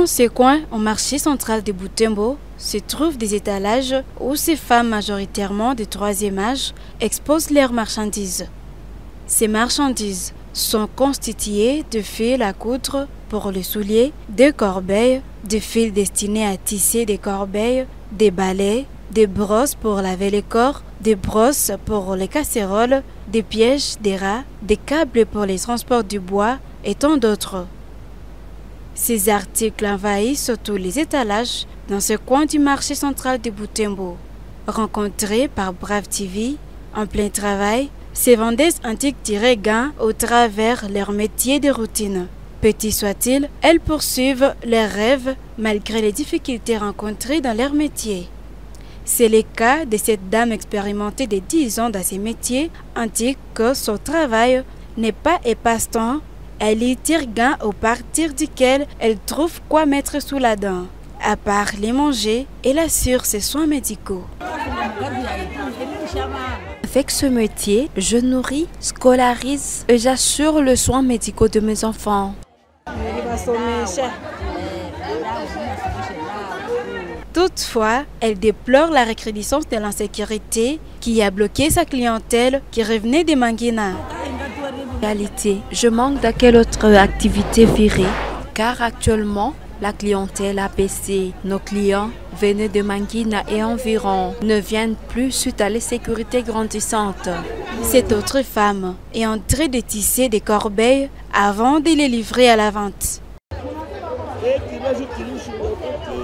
Dans ce coin, au marché central de Butembo, se trouvent des étalages où ces femmes majoritairement de troisième âge exposent leurs marchandises. Ces marchandises sont constituées de fils à coudre pour les souliers, de corbeilles, de fils destinés à tisser des corbeilles, des balais, des brosses pour laver les corps, des brosses pour les casseroles, des pièges, des rats, des câbles pour les transports du bois et tant d'autres. Ces articles envahissent tous les étalages dans ce coin du marché central de Butembo. Rencontrées par Brave TV, en plein travail, ces vendeuses antiques tirent gain au travers leur métier de routine. Petit soit-il, elles poursuivent leurs rêves malgré les difficultés rencontrées dans leur métier. C'est le cas de cette dame expérimentée de 10 ans dans ces métiers antiques que son travail n'est pas un passe-temps. Elle y tire gain au partir duquel elle trouve quoi mettre sous la dent. À part les manger, elle assure ses soins médicaux. Avec ce métier, je nourris, scolarise et j'assure le soin médical de mes enfants. Toutefois, elle déplore la recrudescence de l'insécurité qui a bloqué sa clientèle qui revenait de Mangina. En réalité, je manque de quelle autre activité virée, car actuellement, la clientèle a baissé. Nos clients venus de Mangina et environ ne viennent plus suite à l'insécurité grandissante. Cette autre femme est en train de tisser des corbeilles avant de les livrer à la vente.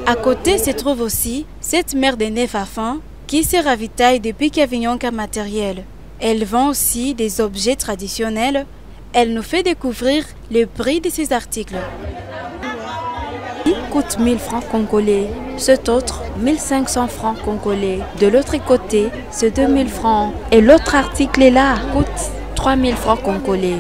À côté se trouve aussi cette mère de 9 enfants qui se ravitaille depuis qu'Avignon qu'un matériel. Elle vend aussi des objets traditionnels. Elle nous fait découvrir le prix de ces articles. Il coûte 1000 francs congolais, cet autre 1500 francs congolais. De l'autre côté, c'est 2000 francs. Et l'autre article est là, coûte 3000 francs congolais.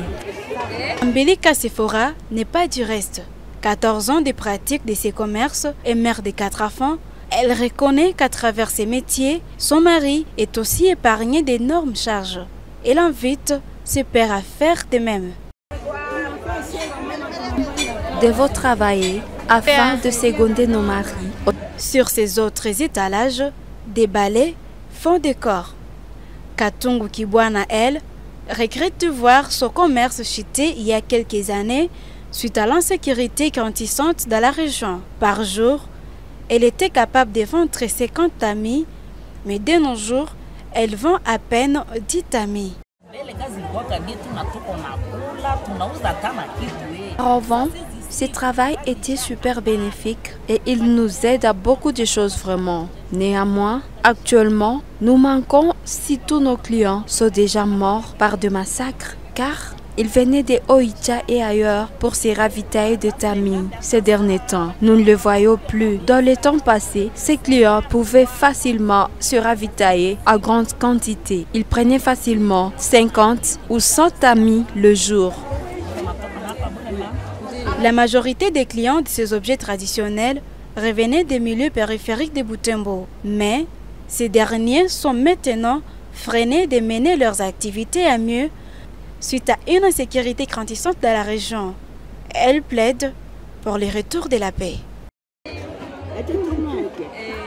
Ambelika Sephora n'est pas du reste. 14 ans de pratique de ces commerces et mère de 4 enfants, elle reconnaît qu'à travers ses métiers, son mari est aussi épargné d'énormes charges. Elle invite ses pères à faire de même. Devons travailler afin de seconder nos maris. Sur ces autres étalages, des balais font décor. Katungu Kibwana, elle, regrette de voir son commerce chuter il y a quelques années suite à l'insécurité grandissante dans la région. Par jour, elle était capable de vendre 50 tamis, mais de nos jours, elle vend à peine 10 tamis. Avant, ce travail était super bénéfique et il nous aide à beaucoup de choses vraiment. Néanmoins, actuellement, nous manquons si tous nos clients sont déjà morts par des massacres, car ils venaient de Oicha et ailleurs pour se ravitailler de tamis. Ces derniers temps, nous ne le voyons plus. Dans les temps passés, ces clients pouvaient facilement se ravitailler à grande quantité. Ils prenaient facilement 50 ou 100 tamis le jour. La majorité des clients de ces objets traditionnels revenaient des milieux périphériques de Butembo. Mais ces derniers sont maintenant freinés de mener leurs activités à mieux suite à une insécurité grandissante dans la région. Elle plaide pour le retour de la paix.